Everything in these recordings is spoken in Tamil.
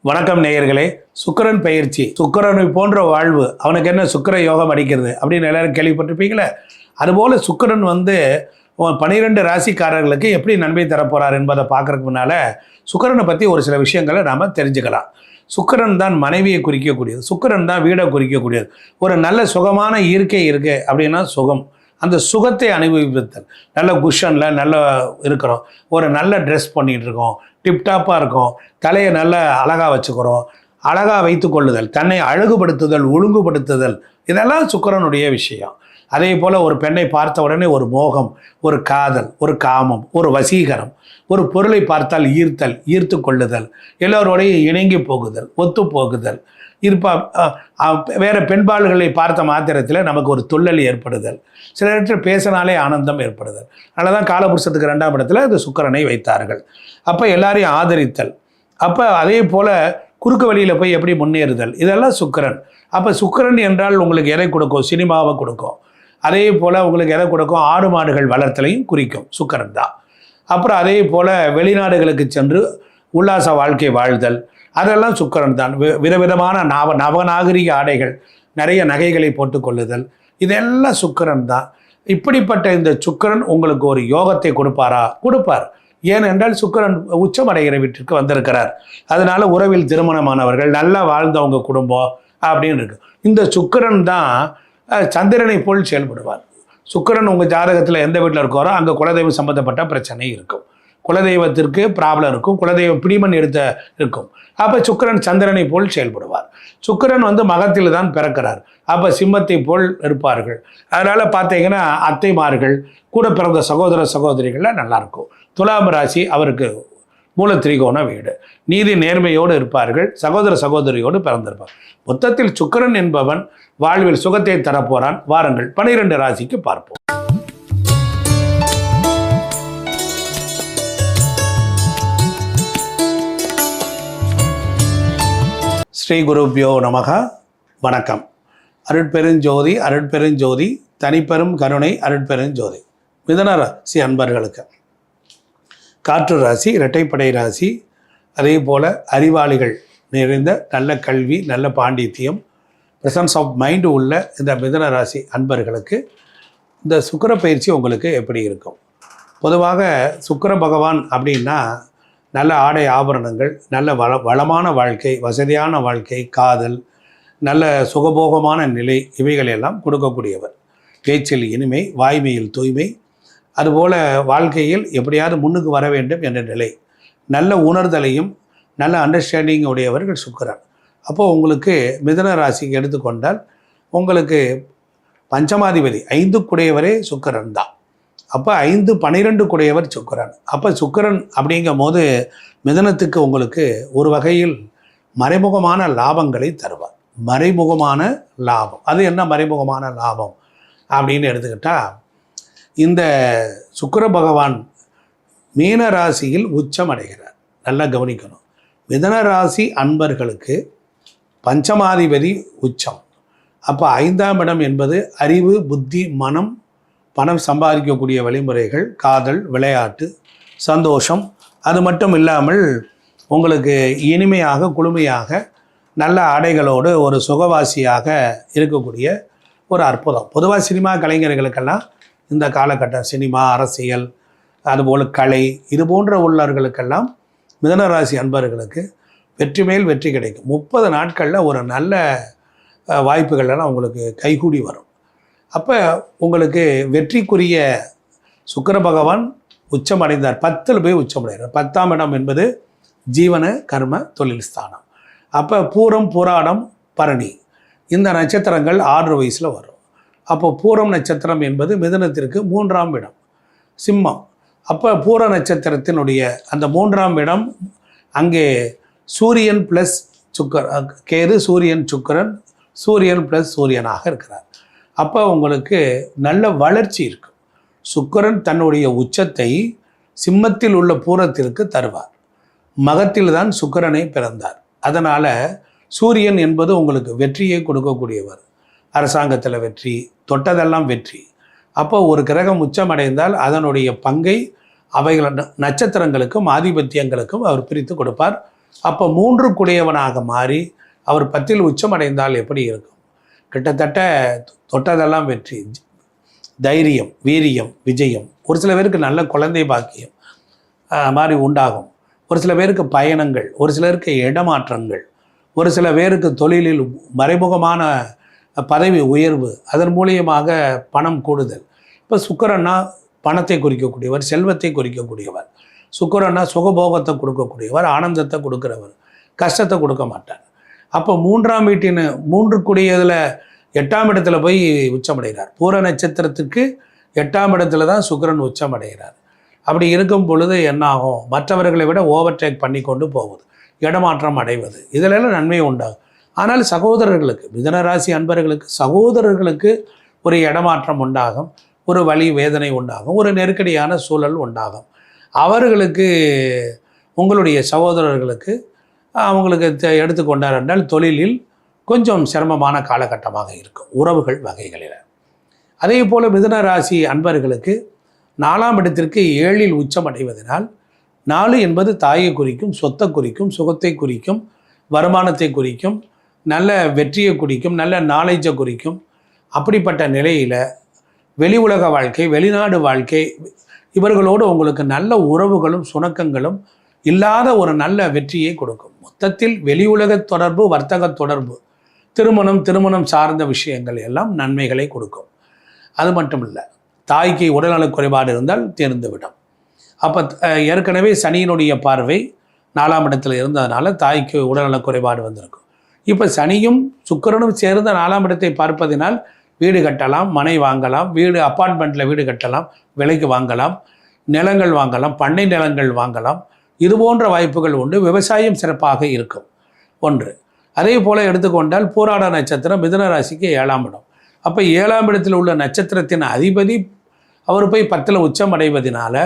வணக்கம் நேயர்களே. சுக்கிரன் பயிற்சி, சுக்கிரனை போன்ற வாழ்வு, அவனுக்கு என்ன சுக்கிர யோகம் அடிக்கிறது அப்படின்னு எல்லாரும் கேள்விப்பட்டிருப்பீங்களே. அதுபோல் சுக்கிரன் 12 ராசிக்காரர்களுக்கு எப்படி நன்மை தரப்போகிறார் என்பதை பார்க்கறதுக்கு முன்னால் சுக்கிரனை பற்றி ஒரு சில விஷயங்களை நாம் தெரிஞ்சுக்கலாம். சுக்கிரன் தான் மனைவியை குறிக்கக்கூடியது, சுக்கிரன் தான் வீடை குறிக்கக்கூடியது. ஒரு நல்ல சுகமான இயற்கை இருக்குது அப்படின்னா சுகம், அந்த சுகத்தை அனுபவித்தல். நல்ல குஷனில் நல்லா இருக்கிறோம், ஒரு நல்ல ட்ரெஸ் பண்ணிகிட்டு இருக்கோம், டிப்டாப்பாக இருக்கும், தலையை நல்லா அழகாக வச்சுக்கிறோம், அழகாக வைத்து கொள்ளுதல், தன்னை அழகுபடுத்துதல், ஒழுங்குபடுத்துதல், இதெல்லாம் சுக்கிரனுடைய விஷயம். அதே போல் ஒரு பெண்ணை பார்த்த உடனே ஒரு மோகம், ஒரு காதல், ஒரு காமம், ஒரு வசீகரம், ஒரு பொருளை பார்த்தால் ஈர்த்தல், ஈர்த்து கொள்ளுதல், எல்லோரோடையும் இணங்கி போகுதல், ஒத்து போகுதல், வேறு பெண்பாள்களை பார்த்த மாத்திரத்தில் நமக்கு ஒரு துள்ளல் ஏற்படுதல், சில இடத்துல பேசினாலே ஆனந்தம் ஏற்படுதல். அதனால தான் காலபுருஷத்துக்கு 2ஆம் இடத்துல இந்த சுக்கிரனை வைத்தார்கள். அப்போ எல்லாரையும் ஆதரித்தல். அப்போ அதே போல் குறுக்கு வழியில் போய் எப்படி முன்னேறுதல், இதெல்லாம் சுக்கிரன். அப்போ சுக்கிரன் என்றால் உங்களுக்கு எதை கொடுக்கும்? சினிமாவை கொடுக்கும். அதே போல் உங்களுக்கு எதை கொடுக்கும்? ஆடு மாடுகள் வளர்த்தலையும் குறிக்கும் சுக்கிரன் தான். அப்புறம் அதே போல் வெளிநாடுகளுக்கு சென்று உல்லாச வாழ்க்கை வாழ்தல், அதெல்லாம் சுக்கிரன் தான். விதவிதமான நவநாகரிக ஆடைகள், நிறைய நகைகளை போட்டுக்கொள்ளுதல், இதெல்லாம் சுக்கிரன் தான். இப்படிப்பட்ட இந்த சுக்கிரன் உங்களுக்கு ஒரு யோகத்தை கொடுப்பாரா? கொடுப்பார். ஏனென்றால் சுக்கிரன் உச்சமடைகிற வீட்டிற்கு வந்திருக்கிறார். அதனால உறவில் திருமணமானவர்கள், நல்லா வாழ்ந்தவங்க குடும்பம் அப்படின்னு இருக்கு. இந்த சுக்கிரன் தான் சந்திரனை போல் செயல்படுவார். சுக்கிரன் உங்கள் ஜாதகத்தில் எந்த வீட்டில் இருக்காரோ அங்கே குலதெய்வம் சம்மந்தப்பட்ட பிரச்சனை இருக்கும், குலதெய்வத்திற்கு ப்ராப்ளம் இருக்கும், குலதெய்வம் பிடிமன் எடுத்த இருக்கும். அப்போ சுக்கிரன் சந்திரனை போல் செயல்படுவார். சுக்கிரன் மகத்தில் தான் பிறக்கிறார். அப்போ சிம்மத்தை போல் இருப்பார்கள். அதனால் பார்த்தீங்கன்னா அத்தைமார்கள், கூட பிறந்த சகோதர சகோதரிகள்லாம் நல்லாயிருக்கும். துலாம் ராசி அவருக்கு மூல திரிகோண வீடு, நீதி நேர்மையோடு இருப்பார்கள், சகோதர சகோதரியோடு பிறந்திருப்பார். மொத்தத்தில் சுக்கிரன் என்பவன் வாழ்வில் சுகத்தை தரப்போறான். வாருங்கள் 12 ராசிக்கு பார்ப்போம். ஸ்ரீ குருப்யோ நமக. வணக்கம். அருட்பெருஞ்சோதி, அருட்பெருஞ்சோதி, தனிப்பெரும் கருணை, அருட்பெருஞ்சோதி. மிதுன ராசி அன்பர்களுக்கு காற்று ராசி, இரட்டைப்படை ராசி, அதே போல் அறிவாளிகள் நிறைந்த நல்ல கல்வி, நல்ல பாண்டித்தியம், ப்ரெசன்ஸ் ஆஃப் மைண்டு உள்ள இந்த மிதுன ராசி அன்பர்களுக்கு இந்த சுக்கிர பயிற்சி உங்களுக்கு எப்படி இருக்கும்? பொதுவாக சுக்கிர பகவான் அப்படின்னா நல்ல ஆடை ஆபரணங்கள், நல்ல வளமான வாழ்க்கை, வசதியான வாழ்க்கை, காதல், நல்ல சுகபோகமான நிலை, இவைகளெல்லாம் கொடுக்கக்கூடியவர். பேச்சில் இனிமை, வாய்மையில் தூய்மை, அதுபோல் வாழ்க்கையில் எப்படியாவது முன்னுக்கு வர வேண்டும் என்ற நிலை, நல்ல உணர்தலையும் நல்ல அண்டர்ஸ்டாண்டிங் உடையவர்கள் சுக்கிரன். அப்போது உங்களுக்கு மிதுன ராசிக்கு எடுத்துக்கொண்டால் உங்களுக்கு பஞ்சமாதிபதி 5 குடையவரே சுக்கிரன் தான். அப்போ 5, 12 குடையவர் சுக்கிரன். அப்போ சுக்கிரன் அப்படிங்கும் போது மிதுனத்துக்கு உங்களுக்கு ஒரு வகையில் மறைமுகமான லாபங்களை தருவார். மறைமுகமான லாபம், அது என்ன மறைமுகமான லாபம் அப்படின்னு எடுத்துக்கிட்டால், இந்த சுக்கிர பகவான் மீன ராசியில் உச்சம் அடைகிறார். நல்லா கவனிக்கணும். மிதுன ராசி அன்பர்களுக்கு பஞ்சமாதிபதி உச்சம். அப்போ 5ஆம் இடம் என்பது அறிவு, புத்தி, மனம், பணம் சம்பாதிக்கக்கூடிய வழிமுறைகள், காதல், விளையாட்டு, சந்தோஷம். அது மட்டும் இல்லாமல் உங்களுக்கு இனிமையாக, குளுமையாக, நல்ல ஆடைகளோடு ஒரு சுகவாசியாக இருக்கக்கூடிய ஒரு அற்புதம். பொதுவாக சினிமா கலைஞர்களுக்கெல்லாம் இந்த காலகட்டம், சினிமா, அரசியல், அதுபோல் கலை, இது போன்ற உள்ளவர்களுக்கெல்லாம் மிதுனராசி அன்பர்களுக்கு வெற்றி மேல் வெற்றி கிடைக்கும். 30 நாட்களில் ஒரு நல்ல வாய்ப்புகள்லாம் உங்களுக்கு கைகூடி வரும். அப்போ உங்களுக்கு வெற்றிக்குரிய சுக்கிர பகவான் உச்சம் அடைந்தார். 10ல் போய் உச்சம் அடைகிறார். 10ஆம் இடம் என்பது ஜீவன கர்ம தொழில் ஸ்தானம். அப்போ பூரம், பூராடம், பரணி இந்த நட்சத்திரங்கள் 6 வயசில் வரும். அப்போ பூரம் நட்சத்திரம் என்பது மிதுனத்திற்கு 3ஆம் இடம், சிம்மம். அப்போ பூர நட்சத்திரத்தினுடைய அந்த 3ஆம் இடம், அங்கே சூரியன் ப்ளஸ் கேது, சூரியன் சுக்கிரன், சூரியன் ப்ளஸ் சூரியனாக இருக்கிறார். அப்போ உங்களுக்கு நல்ல வளர்ச்சி இருக்கும். சுக்கிரன் தன்னுடைய உச்சத்தை சிம்மத்தில் உள்ள பூரத்திற்கு தருவார். மகத்தில் தான் சுக்கிரனை பிறந்தார். அதனால் சூரியன் என்பது உங்களுக்கு வெற்றியை கொடுக்கக்கூடியவர். அரசாங்கத்தில் வெற்றி, தொட்டதெல்லாம் வெற்றி. அப்போ ஒரு கிரகம் உச்சமடைந்தால் அதனுடைய பங்கை அவைகள் நட்சத்திரங்களுக்கும் ஆதிபத்தியங்களுக்கும் அவர் பிரித்து கொடுப்பார். அப்போ 3 மாறி அவர் 10ல் உச்சமடைந்தால் எப்படி இருக்கும்? கிட்டத்தட்ட தொட்டதெல்லாம் வெற்றி, தைரியம், வீரியம், விஜயம். ஒரு சில பேருக்கு நல்ல குழந்தை பாக்கியம் மாதிரி உண்டாகும். ஒரு சில பேருக்கு பயணங்கள், ஒரு சிலருக்கு இடமாற்றங்கள், ஒரு சில பேருக்கு தொழிலில் மறைமுகமான பதவி உயர்வு, அதன் மூலியமாக பணம் கூடுதல். இப்போ சுக்கிரன்னா பணத்தை குறிக்கக்கூடியவர், செல்வத்தை குறிக்கக்கூடியவர். சுக்கிரன்னா சுகபோகத்தை கொடுக்கக்கூடியவர், ஆனந்தத்தை கொடுக்குறவர், கஷ்டத்தை கொடுக்க மாட்டார். அப்போ 3ஆம் வீட்டின் 3 கூடியதில் 8ஆம் இடத்துல போய் உச்சமடைகிறார். பூர நட்சத்திரத்துக்கு 8ஆம் இடத்துல தான் சுக்கிரன் உச்சமடைகிறார். அப்படி இருக்கும் பொழுது என்ன ஆகும்? மற்றவர்களை விட ஓவர்டேக் பண்ணி கொண்டு போவது, இடமாற்றம் அடைவது, இதிலெல்லாம் நன்மை உண்டாகும். ஆனால் சகோதரர்களுக்கு, மிதுன ராசி அன்பர்களுக்கு சகோதரர்களுக்கு ஒரு இடமாற்றம் உண்டாகும், ஒரு வலி வேதனை உண்டாகும், ஒரு நெருக்கடியான சூழல் உண்டாகும். அவர்களுக்கு, உங்களுடைய சகோதரர்களுக்கு அவங்களுக்கு எடுத்துக்கொண்டார் என்றால் தொழிலில் கொஞ்சம் சிரமமான காலகட்டமாக இருக்கும், உறவுகள் வகைகளில். அதே போல் மிதுன ராசி அன்பர்களுக்கு 4ஆம் இடத்திற்கு 7ல் உச்சம் அடைவதனால், 4 என்பது தாயை குறிக்கும், சொத்தை குறிக்கும், சுகத்தை குறிக்கும், வருமானத்தை குறிக்கும், நல்ல வெற்றியை குறிக்கும், நல்ல நாலேஜை குறிக்கும். அப்படிப்பட்ட நிலையில் வெளி உலக வாழ்க்கை, வெளிநாடு வாழ்க்கை, இவர்களோடு உங்களுக்கு நல்ல உறவுகளும் சுணக்கங்களும் இல்லாத ஒரு நல்ல வெற்றியை கொடுக்கும். மொத்தத்தில் வெளி உலக தொடர்பு, வர்த்தக தொடர்பு, திருமணம் சார்ந்த விஷயங்கள் எல்லாம் நன்மைகளை கொடுக்கும். அது மட்டும் இல்லை, தாய்க்கு உடல்நலக் குறைபாடு இருந்தால் தீர்ந்துவிடும். அப்போ ஏற்கனவே சனியினுடைய பார்வை 4ஆம் இடத்துல இருந்ததுனால தாய்க்கு உடல்நலக் குறைபாடு வந்திருக்கும். இப்போ சனியும் சுக்கிரனும் சேர்ந்த 4ஆம் இடத்தை பார்ப்பதினால் வீடு கட்டலாம், மனை வாங்கலாம், வீடு அப்பார்ட்மெண்ட்டில் வீடு கட்டலாம், விலைக்கு வாங்கலாம், நிலங்கள் வாங்கலாம், பண்ணை நிலங்கள் வாங்கலாம். இது போன்ற வாய்ப்புகள் உண்டு. விவசாயம் சிறப்பாக இருக்கும். ஒன்று. அதே போல் எடுத்துக்கொண்டால் பூராட நட்சத்திரம் மிதுன ராசிக்கு 7ஆம் இடம். அப்போ 7ஆம் இடத்தில் உள்ள நட்சத்திரத்தின் அதிபதி அவர் போய் 10ல் உச்சம் அடைவதனால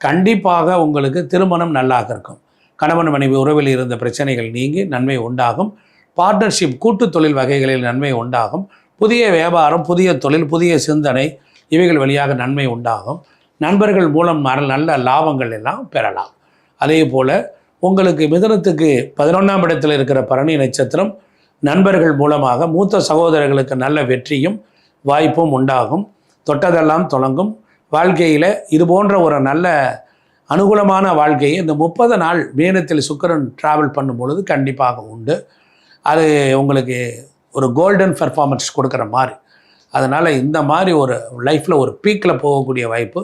கண்டிப்பாக உங்களுக்கு திருமணம் நல்லாக இருக்கும். கணவன் மனைவி உறவில் இருந்த பிரச்சனைகள் நீங்கி நன்மை உண்டாகும். பார்ட்னர்ஷிப், கூட்டு தொழில் வகைகளில் நன்மை உண்டாகும். புதிய வியாபாரம், புதிய தொழில், புதிய சிந்தனை, இவைகள் வழியாக நன்மை உண்டாகும். நண்பர்கள் மூலம் நல்ல லாபங்கள் எல்லாம் பெறலாம். அதே போல் உங்களுக்கு மிதுனத்துக்கு 11ஆம் இடத்தில் இருக்கிற பரணி நட்சத்திரம், நண்பர்கள் மூலமாக மூத்த சகோதரர்களுக்கு நல்ல வெற்றியும் வாய்ப்பும் உண்டாகும். தொட்டதெல்லாம் தொடங்கும். வாழ்க்கையில் இது போன்ற ஒரு நல்ல அனுகூலமான வாழ்க்கையை இந்த 30 நாள் மீனத்தில் சுக்கிரன் ட்ராவல் பண்ணும் பொழுது கண்டிப்பாக உண்டு. அது உங்களுக்கு ஒரு கோல்டன் பெர்ஃபார்மன்ஸ் கொடுக்குற மாதிரி. அதனால் இந்த மாதிரி ஒரு லைஃப்பில் ஒரு பீக்கில் போகக்கூடிய வாய்ப்பு.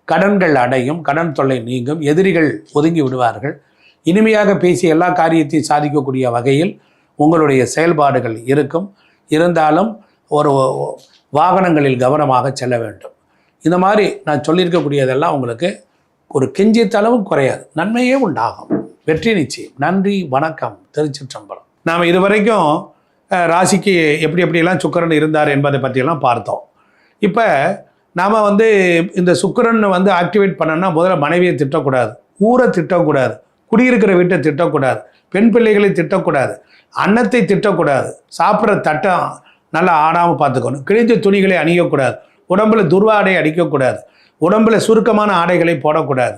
கடன்கள் அடையும், கடன் தொல்லை நீங்கும், எதிரிகள் ஒதுங்கி விடுவார்கள். இனிமையாக பேசி எல்லா காரியத்தையும் சாதிக்கக்கூடிய வகையில் உங்களுடைய செயல்பாடுகள் இருக்கும். இருந்தாலும் ஒரு வாகனங்களில் கவனமாக செல்ல வேண்டும். இந்த மாதிரி நான் சொல்லியிருக்கக்கூடியதெல்லாம் உங்களுக்கு ஒரு கெஞ்சித்தளவு குறையாது, நன்மையே உண்டாகும், வெற்றி நிச்சயம். நன்றி, வணக்கம். திருச்சிற்றம்பலம். நாம் இதுவரைக்கும் ராசிக்கு எப்படியெல்லாம் சுக்கிரன் இருந்தார் என்பதை பற்றியெல்லாம் பார்த்தோம். இப்போ நாம் இந்த சுக்கிரன் ஆக்டிவேட் பண்ணோன்னா முதல்ல மனைவியை திட்டக்கூடாது, ஊரை திட்டக்கூடாது, குடியிருக்கிற வீட்டை திட்டக்கூடாது, பெண் பிள்ளைகளை திட்டக்கூடாது, அன்னத்தை திட்டக்கூடாது, சாப்பிட்ற தட்டை நல்லா ஆடாமல் பார்த்துக்கணும், கிழிஞ்ச துணிகளை அணியக்கூடாது, உடம்புல துர்வாடை அடிக்கக்கூடாது, உடம்புல சுருக்கமான ஆடைகளை போடக்கூடாது.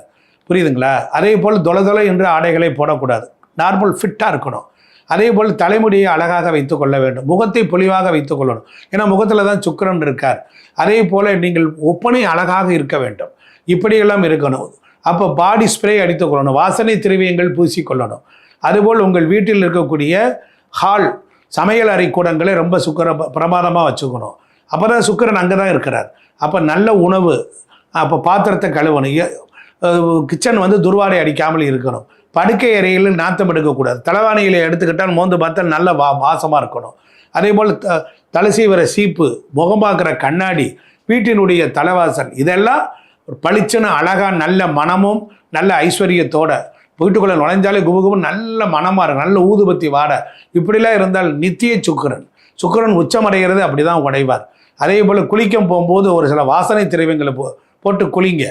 புரியுதுங்களா? அதே போல் தொலை என்ற ஆடைகளை போடக்கூடாது. நார்மல் ஃபிட்டாக இருக்கணும். அதே போல் தலைமுடியை அழகாக வைத்து கொள்ள வேண்டும், முகத்தை பொலிவாக வைத்து கொள்ளணும். ஏன்னா முகத்தில் தான் சுக்கிரன் இருக்கார். அதே போல் நீங்கள் ஒப்பனை அழகாக இருக்க வேண்டும். இப்படியெல்லாம் இருக்கணும். அப்போ பாடி ஸ்ப்ரே அடித்து கொள்ளணும், வாசனை திரவியங்கள் பூசிக்கொள்ளணும். அதுபோல் உங்கள் வீட்டில் இருக்கக்கூடிய ஹால், சமையல் அறை கூடங்களை ரொம்ப பிரமாதமாக வச்சுக்கணும். அப்போ தான் சுக்கிரன் அங்கே தான் இருக்கிறார். அப்போ நல்ல உணவு, அப்போ பாத்திரத்தை கழுவணும், கிச்சன் துர்வாடை அடிக்காமல் இருக்கணும். படுக்கை அறையில் நாத்தம் எடுக்கக்கூடாது. தலைவாணியில் எடுத்துக்கிட்டால் மோந்து பார்த்தா நல்ல வாசமாக இருக்கணும். அதே போல் தலை சீவிர சீப்பு, முகம் பார்க்குற கண்ணாடி, வீட்டினுடைய தலைவாசல், இதெல்லாம் ஒரு பளிச்சுன்னு அழகாக நல்ல மனமும் நல்ல ஐஸ்வர்யத்தோட வீட்டுக்குள்ளே நுழைஞ்சாலே குபுகுபுன்னு நல்ல மனமாக இருக்கும், நல்ல ஊதுபத்தி வாட, இப்படிலாம் இருந்தால் நித்திய சுக்கிரன் உச்சமடைகிறது அப்படி தான் உடைவார். அதே போல் குளிக்க போகும்போது ஒரு சில வாசனை திரவியங்களை போட்டு குளிங்க,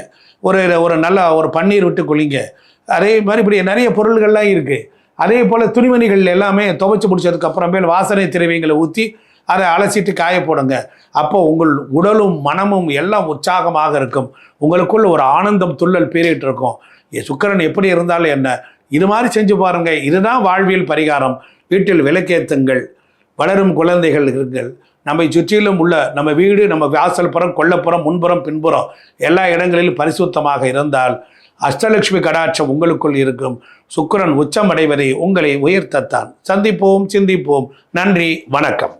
ஒரு நல்ல ஒரு பன்னீர் விட்டு குளிங்க. அதே மாதிரி இப்படி நிறைய பொருள்கள்லாம் இருக்குது. அதே போல் துணிமணிகள் எல்லாமே துவைச்சி முடிச்சதுக்கு அப்புறமேல் வாசனை திரவியங்களை ஊற்றி அதை அலசிட்டு காய போடுங்க. அப்போ உங்கள் உடலும் மனமும் எல்லாம் உற்சாகமாக இருக்கும். உங்களுக்குள்ள ஒரு ஆனந்தம் துள்ளல் பீறிட்டு இருக்கும். சுக்கிரன் எப்படி இருந்தாலும் என்ன, இது மாதிரி செஞ்சு பாருங்கள். இதுதான் வாழ்வியல் பரிகாரம். வீட்டில் விளக்கேற்றுங்கள். வளரும் குழந்தைகள் இருங்கள். நம்மை சுற்றிலும் உள்ள நம்ம வீடு, நம்ம வாசல் புறம், கொல்லப்புறம், முன்புறம், பின்புறம் எல்லா இடங்களிலும் பரிசுத்தமாக இருந்தால் அஷ்டலட்சுமி கடாட்சம் உங்களுக்குள் இருக்கும். சுக்கிரன் உச்சம் அடைவதை உங்களை உயர்த்தத்தான். சந்திப்போம், சிந்திப்போம். நன்றி, வணக்கம்.